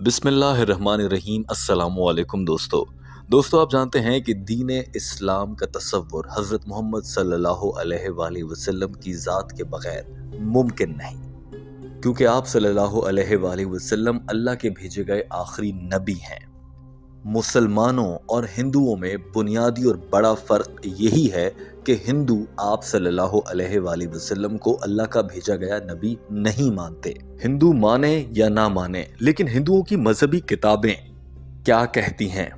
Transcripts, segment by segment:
بسم اللہ الرحمن الرحیم۔ السلام علیکم دوستو آپ جانتے ہیں کہ دین اسلام کا تصور حضرت محمد صلی اللہ علیہ وآلہ وسلم کی ذات کے بغیر ممکن نہیں، کیونکہ آپ صلی اللہ علیہ وآلہ وسلم اللہ کے بھیجے گئے آخری نبی ہیں۔ مسلمانوں اور ہندوؤں میں بنیادی اور بڑا فرق یہی ہے کہ ہندو آپ صلی اللہ علیہ وآلہ وسلم کو اللہ کا بھیجا گیا نبی نہیں مانتے۔ ہندو مانے یا نہ مانے، لیکن ہندوؤں کی مذہبی کتابیں کیا کہتی ہیں؟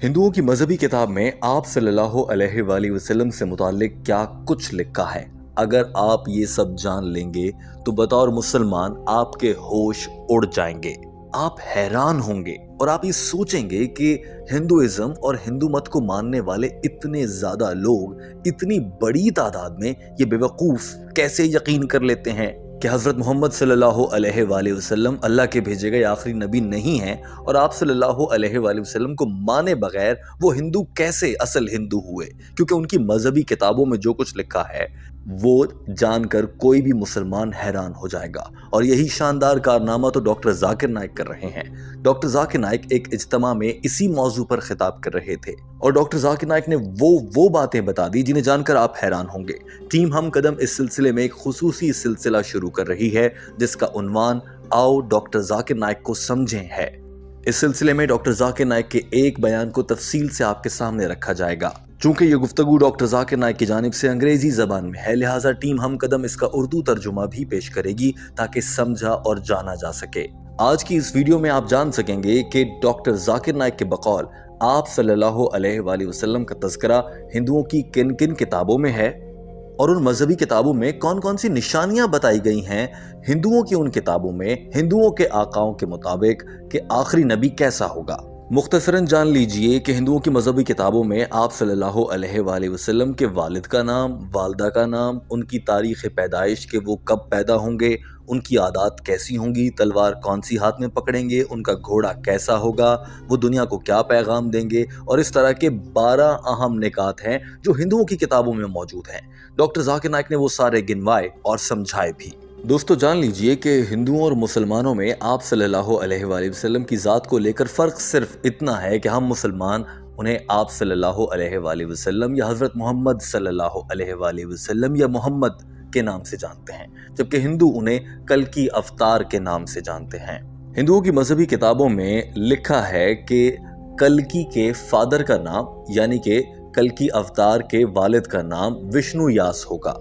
ہندوؤں کی مذہبی کتاب میں آپ صلی اللہ علیہ وآلہ وسلم سے متعلق کیا کچھ لکھا ہے؟ اگر آپ یہ سب جان لیں گے تو بطور مسلمان آپ کے ہوش اڑ جائیں گے، آپ حیران ہوں گے اور آپ یہ سوچیں گے کہ ہندوازم اور ہندو مت کو ماننے والے اتنے زیادہ لوگ اتنی بڑی تعداد میں یہ بے وقوف کیسے یقین کر لیتے ہیں کہ حضرت محمد صلی اللہ علیہ وآلہ وسلم اللہ کے بھیجے گئے آخری نبی نہیں ہیں، اور آپ صلی اللہ علیہ وآلہ وسلم کو مانے بغیر وہ ہندو کیسے اصل ہندو ہوئے؟ کیونکہ ان کی مذہبی کتابوں میں جو کچھ لکھا ہے وہ جان کر کوئی بھی مسلمان حیران ہو جائے گا۔ اور یہی شاندار کارنامہ تو ڈاکٹر ذاکر نائک کر رہے ہیں۔ ڈاکٹر ذاکر نائک ایک اجتماع میں اسی موضوع پر خطاب کر رہے تھے، اور ڈاکٹر ذاکر نائک نے وہ باتیں بتا دی جنہیں جان کر آپ حیران ہوں گے۔ ٹیم ہم قدم اس سلسلے میں ایک خصوصی سلسلہ شروع کر رہی ہے جس کا عنوان آؤ ڈاکٹر ذاکر نائک کو سمجھیں ہے۔ اس سلسلے میں ڈاکٹر ذاکر نائک کے ایک بیان کو تفصیل سے آپ کے سامنے رکھا جائے گا۔ چونکہ یہ گفتگو ڈاکٹر ذاکر نائک کی جانب سے انگریزی زبان میں ہے، لہٰذا ٹیم ہم قدم اس کا اردو ترجمہ بھی پیش کرے گی تاکہ سمجھا اور جانا جا سکے۔ آج کی اس ویڈیو میں آپ جان سکیں گے کہ ڈاکٹر ذاکر نائک کے بقول آپ صلی اللہ علیہ وآلہ وسلم کا تذکرہ ہندوؤں کی کن کن کتابوں میں ہے، اور ان مذہبی کتابوں میں کون کون سی نشانیاں بتائی گئی ہیں ہندوؤں کی ان کتابوں میں ہندوؤں کے آقاؤں کے مطابق کہ آخری نبی کیسا ہوگا۔ مختصراً جان لیجئے کہ ہندوؤں کی مذہبی کتابوں میں آپ صلی اللہ علیہ وآلہ وسلم کے والد کا نام، والدہ کا نام، ان کی تاریخ پیدائش کہ وہ کب پیدا ہوں گے، ان کی عادات کیسی ہوں گی، تلوار کون سی ہاتھ میں پکڑیں گے، ان کا گھوڑا کیسا ہوگا، وہ دنیا کو کیا پیغام دیں گے، اور اس طرح کے 12 اہم نکات ہیں جو ہندوؤں کی کتابوں میں موجود ہیں۔ ڈاکٹر ذاکر نائک نے وہ سارے گنوائے اور سمجھائے بھی۔ دوستو جان لیجئے کہ ہندوؤں اور مسلمانوں میں آپ صلی اللہ علیہ وآلہ وسلم کی ذات کو لے کر فرق صرف اتنا ہے کہ ہم مسلمان انہیں آپ صلی اللہ علیہ وآلہ وسلم یا حضرت محمد صلی اللہ علیہ وآلہ وسلم یا محمد کے نام سے جانتے ہیں، جبکہ ہندو انہیں کلکی اوتار کے نام سے جانتے ہیں۔ ہندوؤں کی مذہبی کتابوں میں لکھا ہے کہ کلکی کے فادر کا نام یعنی کہ کلکی اوتار کے والد کا نام وشنو یاس ہوگا۔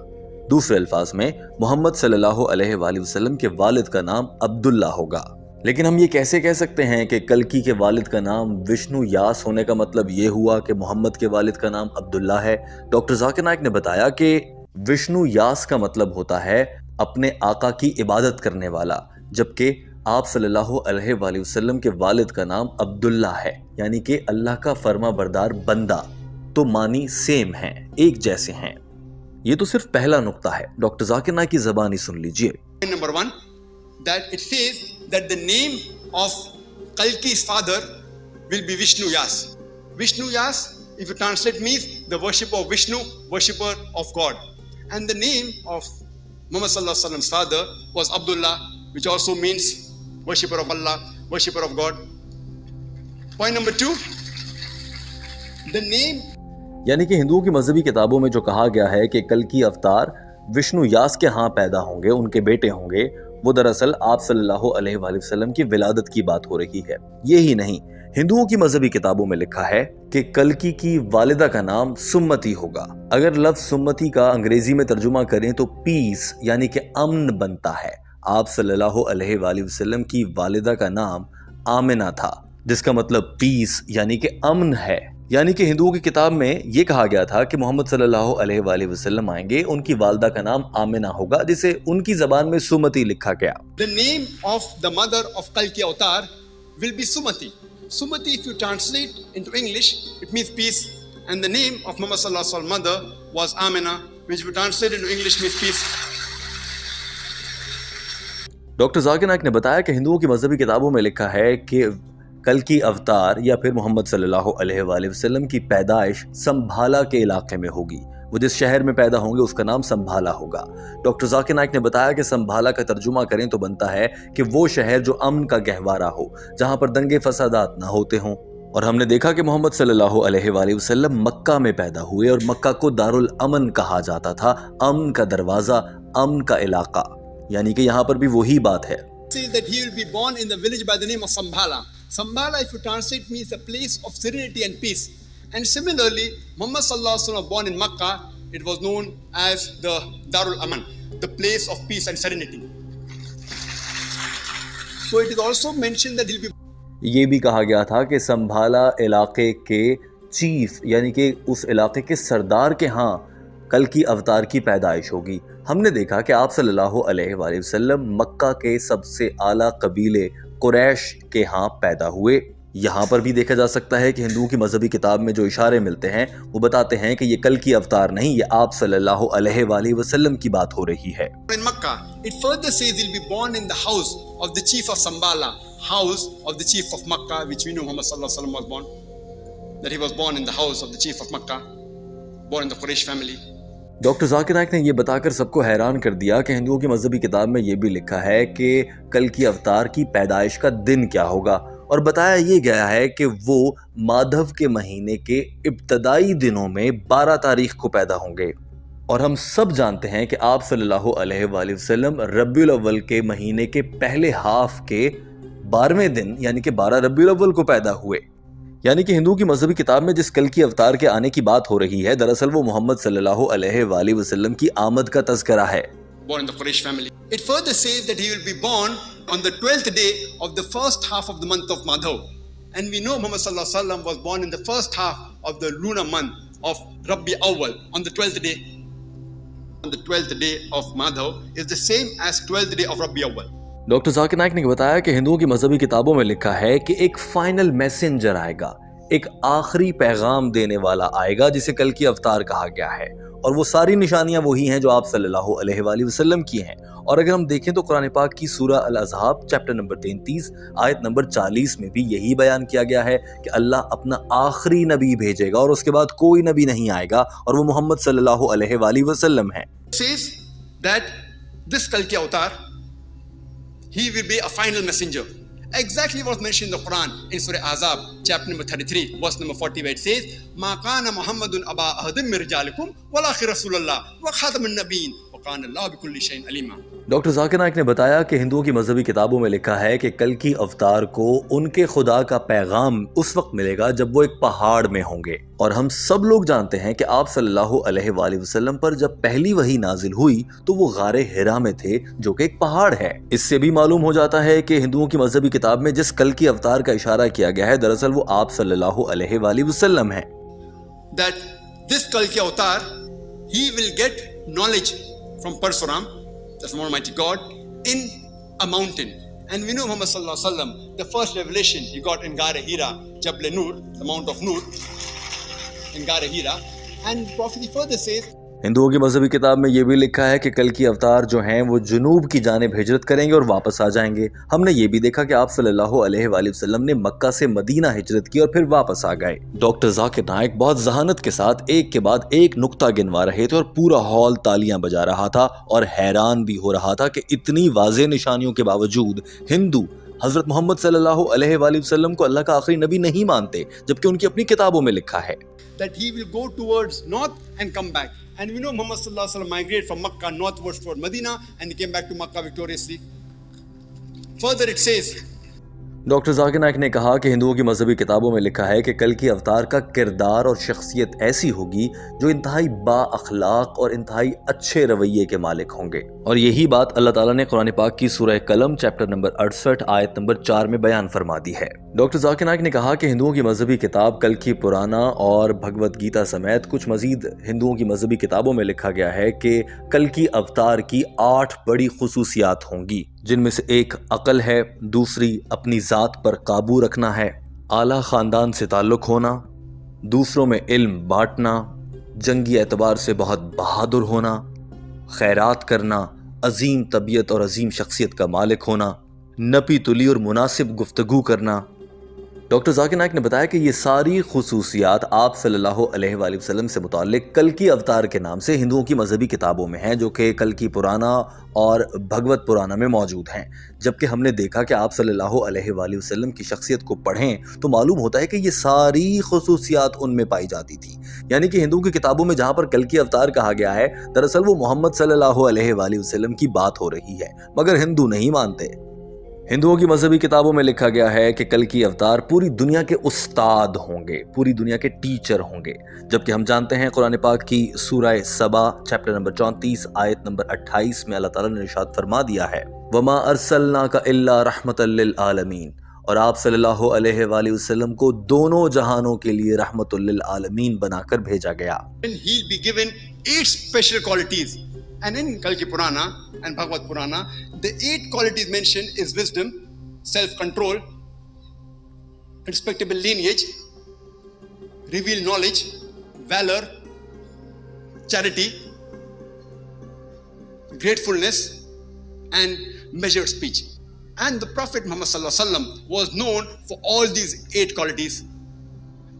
دوسرے الفاظ میں محمد صلی اللہ علیہ وآلہ وسلم کے والد کا نام عبداللہ ہوگا۔ لیکن ہم یہ کیسے کہہ سکتے ہیں کہ کلکی کے والد کا نام وشنو یاس ہونے کا مطلب یہ ہوا کہ محمد کے والد کا نام عبداللہ ہے؟ ڈاکٹر ذاکر نائک نے بتایا کہ وشنو یاس کا مطلب ہوتا ہے اپنے آقا کی عبادت کرنے والا، جبکہ آپ صلی اللہ علیہ وآلہ وسلم کے والد کا نام عبداللہ ہے، یعنی کہ اللہ کا فرما بردار بندہ۔ تو معنی سیم ہیں، ایک جیسے ہیں۔ یہ تو صرف پہلا نقطہ ہے، ڈاکٹر ذاکر نائک کی زبانی سن لیجئے۔ Number 1, that it says that the name of Kalki's father will be Vishnu Yas. Vishnu Yas, if you translate, means the worshipper of Vishnu, worshipper of God. And the name of Muhammad Sallallahu Alaihi Wasallam's father was Abdullah, which also means worshipper of Allah, worshipper of God. Point number 2, the name یعنی کہ ہندوؤں کی مذہبی کتابوں میں جو کہا گیا ہے کہ کلکی اوتار وشنو یاس کے ہاں پیدا ہوں گے، ان کے بیٹے ہوں گے، وہ دراصل آپ صلی اللہ علیہ وآلہ وسلم کی ولادت کی بات ہو رہی ہے۔ یہی نہیں، ہندوؤں کی مذہبی کتابوں میں لکھا ہے کہ کلکی کی والدہ کا نام سمتی ہوگا۔ اگر لفظ سمتی کا انگریزی میں ترجمہ کریں تو پیس یعنی کہ امن بنتا ہے۔ آپ صلی اللہ علیہ وآلہ وسلم کی والدہ کا نام آمنہ تھا، جس کا مطلب پیس یعنی کہ امن ہے۔ یعنی کہ ہندوؤں کی کتاب میں یہ کہا گیا تھا کہ محمد صلی اللہ علیہ وآلہ وسلم آئیں گے، ان کی والدہ کا نام آمنہ ہوگا، جسے ان کی زبان میں سمتی لکھا گیا۔ The name of the mother of Kalki Avatar will be Sumati. Sumati, if you translate into English, it means peace. And the name of Muhammad Sallallahu Alaihi Wasallam's mother was Amina, which if you translate into English means peace. Doctor Zakir Naik نے بتایا کہ ہندوؤں کی مذہبی کتابوں میں لکھا ہے کہ کلکی اوتار یا پھر محمد صلی اللہ علیہ وآلہ وسلم کی پیدائش سمبھالا کے علاقے میں ہوگی۔ وہ جس شہر میں پیدا ہوں گے اس کا نام سنبھالا ہوگا۔ ڈاکٹر ذاکر نائک نے بتایا کہ سنبھالا کا ترجمہ کریں تو بنتا ہے کہ وہ شہر جو امن کا گہوارہ ہو، جہاں پر دنگے فسادات نہ ہوتے ہوں۔ اور ہم نے دیکھا کہ محمد صلی اللہ علیہ وآلہ وسلم مکہ میں پیدا ہوئے اور مکہ کو دارالامن کہا جاتا تھا، امن کا دروازہ، امن کا علاقہ، یعنی کہ یہاں پر بھی وہی بات ہے۔ Says that he will be born in the village by the name of Sambhala. Sambhala, if you translate, means a place of serenity and peace. And similarly, Muhammad sallallahu alaihi wasallam born in Makkah, it was known as the Darul Aman, the place of peace and serenity. So it is also mentioned that he'll be یہ بھی کہا گیا تھا کہ سنبھالا علاقے کے chief یعنی کہ اس علاقے کے سردار کے ہاں کل کی اوتار کی پیدائش ہوگی۔ ہم نے دیکھا کہ آپ صلی اللہ علیہ وآلہ وسلم مکہ کے سب سے اعلیٰ قبیلے قریش کے ہاں پیدا ہوئے۔ یہاں پر بھی دیکھا جا سکتا ہے کہ ہندوؤں کی مذہبی کتاب میں جو اشارے ملتے ہیں وہ بتاتے ہیں کہ یہ کل کی اوتار نہیں، یہ آپ صلی اللہ علیہ وآلہ وسلم کی بات ہو رہی ہے۔ in Makkah. It further says he'll be born in the house of the chief of Sambhala, house of the chief of Makkah, which we know Muhammad sallallahu alaihi wasallam was born. That he was born in the house of the chief of Makkah, born in the Quraysh family. Doctor Zakir Naik نے یہ بتا کر سب کو حیران کر دیا کہ ہندوؤں کی مذہبی کتاب میں یہ بھی لکھا ہے کہ کل کی اوتار کی پیدائش کا دن کیا ہوگا، اور بتایا یہ گیا ہے کہ وہ مادھو کے مہینے کے ابتدائی دنوں میں 12 تاریخ کو پیدا ہوں گے۔ اور ہم سب جانتے ہیں کہ آپ صلی اللہ علیہ وآلہ وسلم ربیع الاول کے مہینے کے پہلے ہاف کے 12ویں دن یعنی کہ 12 ربیع الاول کو پیدا ہوئے۔ یعنی کہ ہندو کی مذہبی کتاب میں جس کل کی اوتار کے آنے کی بات ہو رہی ہے، دراصل وہ محمد صلی اللہ علیہ وآلہ وسلم کی آمد کا تذکرہ ہے۔ Born in the Quraysh family. It further says that he will be born on the 12th day of the first half of the month of Madhav. And we know Muhammad sallallahu alaihi wasallam was born in the first half of the lunar month of Rabi Awwal on the 12th day. On the 12th day of Madhav is the same as 12th day of Rabi Awwal. Doctor Zakir Naik نے بتایا کہ ہندوؤں کی مذہبی کتابوں میں لکھا ہے کہ ایک فائنل میسنجر آئے گا، ایک آخری پیغام دینے والا آئے گا جسے کل کی اوتار کہا گیا ہے، اور وہ ساری نشانیاں وہی ہیں جو آپ صلی اللہ علیہ وآلہ وسلم کی ہیں۔ اور اگر ہم دیکھیں تو قرآن پاک کی سورہ الاحزاب چیپٹر نمبر 33 آیت نمبر 40 میں بھی یہی بیان کیا گیا ہے کہ اللہ اپنا آخری نبی بھیجے گا اور اس کے بعد کوئی نبی نہیں آئے گا، اور وہ محمد صلی اللہ علیہ وآلہ وسلم ہیں۔ It says that this Kalki Avatar, he will be a final messenger. Exactly what was mentioned in the Quran in Surah Ahzab, chapter number 33, verse number 40, where it says, "Ma kana Muhammadun aba ahadin min rijalikum walakin Rasulullah wa khatamun nabiyyin wa kana Allahu bikulli shay'in alima." Doctor Zakir Naik نے بتایا کہ ہندوؤں کی مذہبی کتابوں میں لکھا ہے کہ کل کی اوتار کو ان کے خدا کا پیغام اس وقت ملے گا جب وہ ایک پہاڑ میں ہوں گے، اور ہم سب لوگ جانتے ہیں کہ آپ صلی اللہ علیہ وآلہ وسلم پر جب پہلی وحی نازل ہوئی تو وہ غار حرا میں تھے جو کہ ایک پہاڑ ہے۔ اس سے بھی معلوم ہو جاتا ہے کہ ہندوؤں کی مذہبی کتاب میں جس کل کی اوتار کا اشارہ کیا گیا ہے دراصل وہ آپ صلی اللہ علیہ وآلہ وسلم ہیں۔ That this Kalki Avatar, he will get knowledge from Parsuram, that's Almighty God, in a mountain. And we know Muhammad sallallahu alaihi wasallam, the first revelation he got in Gar Hira, Jabal Nur, the Mount of Nur, in Gar Hira. And prophecy further says, ہندوؤں کی مذہبی کتاب میں یہ بھی لکھا ہے کہ کل کی اوتار جو ہیں وہ جنوب کی جانب ہجرت کریں گے اور واپس آ جائیں گے۔ ہم نے یہ بھی دیکھا کہ آپ صلی اللہ علیہ وآلہ وسلم نے مکہ سے مدینہ ہجرت کی اور پھر واپس آ گئے۔ ڈاکٹر ذاکر نائک بہت ذہانت کے ساتھ ایک کے بعد ایک نقطہ گنوا رہے تھے اور پورا ہال تالیاں بجا رہا تھا اور حیران بھی ہو رہا تھا کہ اتنی واضح نشانیوں کے باوجود ہندو حضرت محمد صلی اللہ علیہ وآلہ وسلم کو اللہ کا آخری نبی نہیں مانتے، جبکہ ان کی اپنی کتابوں میں لکھا ہے that he will go towards north and come back. And we know Muhammad sallallahu alaihi wasallam migrated from Makkah northwards toward Medina, and he came back to Makkah victoriously. Further it says, doctor Zakir Naik نے کہا کہ ہندوؤں کی مذہبی کتابوں میں لکھا ہے کہ کل کی اوتار کا کردار اور شخصیت ایسی ہوگی جو انتہائی با اخلاق اور انتہائی اچھے رویے کے مالک ہوں گے، اور یہی بات اللہ تعالیٰ نے قرآن پاک کی سورہ قلم چیپٹر نمبر 68 آیت نمبر 4 میں بیان فرما دی ہے۔ ڈاکٹر ذاکر نائک نے کہا کہ ہندوؤں کی مذہبی کتاب کل کی پرانا اور بھگوت گیتا سمیت کچھ مزید ہندوؤں کی مذہبی کتابوں میں لکھا گیا ہے کہ کل کی اوتار کی 8 بڑی خصوصیات ہوں گی، جن میں سے ایک عقل ہے، دوسری اپنی ذات پر قابو رکھنا ہے، اعلیٰ خاندان سے تعلق ہونا، دوسروں میں علم بانٹنا، جنگی اعتبار سے بہت بہادر ہونا، خیرات کرنا، عظیم طبیعت اور عظیم شخصیت کا مالک ہونا، نپی تلی اور مناسب گفتگو کرنا، ڈاکٹر ذاکر نائک نے بتایا کہ یہ ساری خصوصیات آپ صلی اللہ علیہ وآلہ وسلم سے متعلق کلکی اوتار کے نام سے ہندوؤں کی مذہبی کتابوں میں ہیں، جو کہ کلکی پرانا اور بھگوت پرانا میں موجود ہیں۔ جبکہ ہم نے دیکھا کہ آپ صلی اللہ علیہ وآلہ وسلم کی شخصیت کو پڑھیں تو معلوم ہوتا ہے کہ یہ ساری خصوصیات ان میں پائی جاتی تھی، یعنی کہ ہندوؤں کی کتابوں میں جہاں پر کلکی اوتار کہا گیا ہے، دراصل وہ محمد صلی اللہ علیہ وآلہ وسلم کی بات ہو رہی ہے، مگر ہندو نہیں مانتے۔ ہندوؤں کی مذہبی کتابوں میں لکھا گیا ہے کہ کلکی اوتار پوری دنیا کے استاد ہوں گے، پوری دنیا کے ٹیچر ہوں گے، جبکہ ہم جانتے ہیں قرآن پاک کی سورہ سبا چیپٹر نمبر 34 آیت نمبر 28 میں اللہ تعالیٰ نے ارشاد فرما دیا ہے وَمَا أَرْسَلْنَاكَ إِلَّا رَحْمَةً لِّلْعَالَمِينَ، اور آپ صلی اللہ علیہ وآلہ وسلم کو دونوں جہانوں کے لیے رحمت للعالمین بنا کر بھیجا گیا۔ And he'll be given 8 special qualities. And in Kalki Purana and Bhagavad Purana, the 8 qualities mentioned is wisdom, self-control, respectable lineage, revealed knowledge, valor, charity, gratefulness, and measured speech. And the Prophet Muhammad Sallallahu Alaihi Wasallam was known for all these 8 qualities.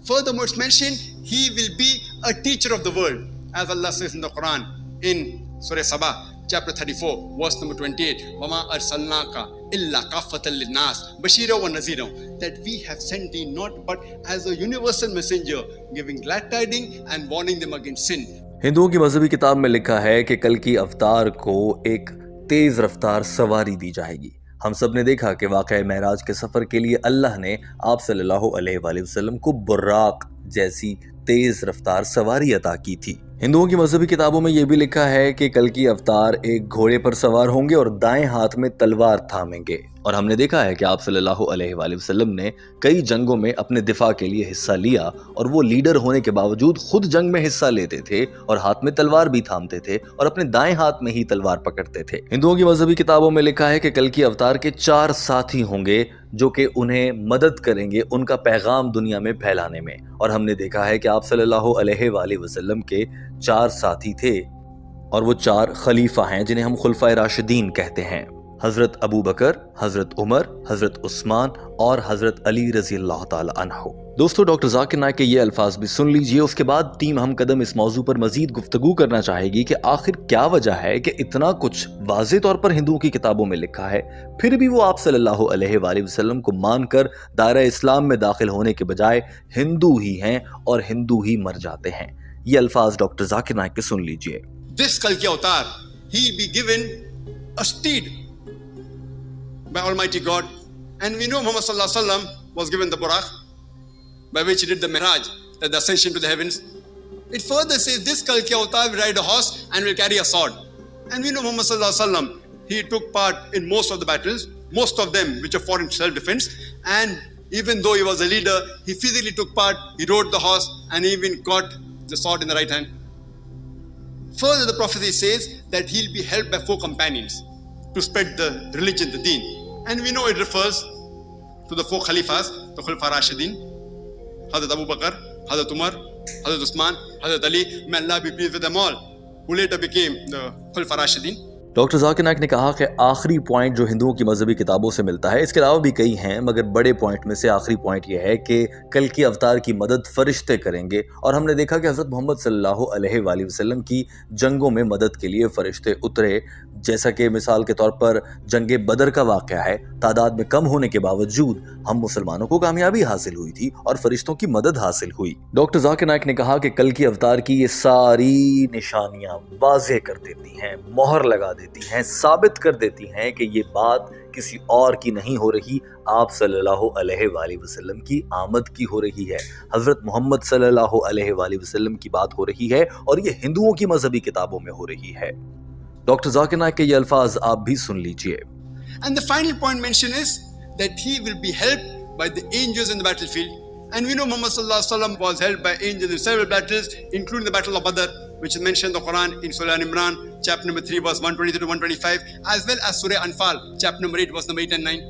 Furthermore, it's mentioned he will be a teacher of the world, as Allah says in the Quran in Surah Sabah, chapter 34, verse number 28. وَمَا أَرْسَلْنَاكَ إِلَّا كَافَّةً لِلنَّاسِ بَشِيرًا وَنَذِيرًا, that we have sent thee not but as a universal messenger, giving glad tidings and warning them against sin. ہندوؤں کی مذہبی کتاب میں لکھا ہے کہ کلکی اوتار کو ایک تیز رفتار سواری دی جائے گی۔ ہم سب نے دیکھا کہ واقعہ معراج کے سفر کے لیے اللہ نے آپ صلی اللہ علیہ وآلہ وسلم کو براق جیسی تیز رفتار سواری عطا کی تھی۔ ہندوؤں کی مذہبی کتابوں میں یہ بھی لکھا ہے کہ کلکی اوتار ایک گھوڑے پر سوار ہوں گے اور دائیں ہاتھ میں تلوار تھامیں گے، اور ہم نے دیکھا ہے کہ آپ صلی اللہ علیہ وآلہ وسلم نے کئی جنگوں میں اپنے دفاع کے لیے حصہ لیا، اور وہ لیڈر ہونے کے باوجود خود جنگ میں حصہ لیتے تھے اور ہاتھ میں تلوار بھی تھامتے تھے اور اپنے دائیں ہاتھ میں ہی تلوار پکڑتے تھے۔ ہندوؤں کی مذہبی کتابوں میں لکھا ہے کہ کلکی اوتار کے 4 ساتھی ہوں گے جو کہ انہیں مدد کریں گے ان کا پیغام دنیا میں پھیلانے میں، اور ہم نے دیکھا ہے کہ آپ صلی اللہ علیہ وآلہ وسلم کے 4 ساتھی تھے، اور وہ 4 خلیفہ ہیں جنہیں ہم خلفائے راشدین کہتے ہیں: حضرت ابو بکر، حضرت عمر، حضرت عثمان اور حضرت علی رضی اللہ تعالی عنہ۔ دوستو، ڈاکٹر ذاکر نائک کے یہ الفاظ بھی سن لیجئے، اس کے بعد ٹیم ہم قدم اس موضوع پر مزید گفتگو کرنا چاہے گی کہ آخر کیا وجہ ہے کہ اتنا کچھ واضح طور پر ہندوؤں کی کتابوں میں لکھا ہے، پھر بھی وہ آپ صلی اللہ علیہ وآلہ وسلم کو مان کر دائرہ اسلام میں داخل ہونے کے بجائے ہندو ہی ہیں اور ہندو ہی مر جاتے ہیں۔ یہ الفاظ ڈاکٹر ذاکر نائک کے سن لیجئے۔ This Kalki Avatar, he'll be given a steed by Almighty God. And we know Muhammad Sallallahu Alaihi Wasallam was given the Buraq, by which he did the Mi'raj, the ascension to the heavens. It further says this Kalki Avatar will ride a horse and will carry a sword. And we know Muhammad Sallallahu Alaihi Wasallam, he took part in most of the battles, most of them which are for self-defense. And even though he was a leader, he physically took part, he rode the horse, and he even got the sword in the right hand. Further, the prophecy says that he'll be helped by 4 companions to spread the religion, the deen. And we know it refers to the 4 Khalifas, the Khulafa Rashidin, Hazrat Abu Bakr, Hazrat Umar, Hazrat Usman, Hazrat Ali, may Allah be pleased with them all, who later became the Khulafa Rashidin. Doctor Zakir Naik نے کہا کہ آخری point جو ہندوؤں کی مذہبی کتابوں سے ملتا ہے، اس کے علاوہ بھی کئی ہیں، مگر بڑے پوائنٹ میں سے آخری پوائنٹ یہ ہے کہ کلکی اوتار کی مدد فرشتے کریں گے، اور ہم نے دیکھا کہ حضرت محمد صلی اللہ علیہ وآلہ وسلم کی جنگوں میں مدد کے لیے فرشتے اترے، جیسا کہ مثال کے طور پر جنگ بدر کا واقعہ ہے۔ تعداد میں کم ہونے کے باوجود ہم مسلمانوں کو کامیابی حاصل ہوئی تھی اور فرشتوں کی مدد حاصل ہوئی۔ ڈاکٹر ذاکر نائک نے کہا کہ کلکی اوتار کی یہ ساری نشانیاں واضح کر دیتی ہیں، مہر لگا دیتی ہیں، ثابت کر دیتی ہیں کہ یہ بات کسی اور کی نہیں ہو رہی، آپ صلی اللہ علیہ وآلہ وسلم کی آمد کی ہو رہی ہے، حضرت محمد صلی اللہ علیہ وآلہ وسلم کی بات ہو رہی ہے، اور یہ ہندوؤں کی مذہبی کتابوں میں ہو رہی ہے۔ ڈاکٹر ذاکر نائک کے یہ الفاظ آپ بھی سن لیجئے۔ And the final point mentioned is that he will be helped by the angels in the battlefield. And we know Muhammad Sallallahu Alaihi Wasallam was helped by angels in several battles, including the Battle of Badr, which is mentioned in the Quran in Surah Al-Imran, chapter number 3, verse 123 to 125, as well as Surah Anfal, chapter number 8, verse number 8 and 9.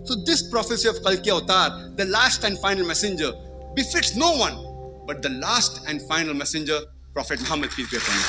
So this prophecy of Kalki Avatar, the last and final messenger, befits no one but the last and final messenger, Prophet Muhammad, peace be upon him.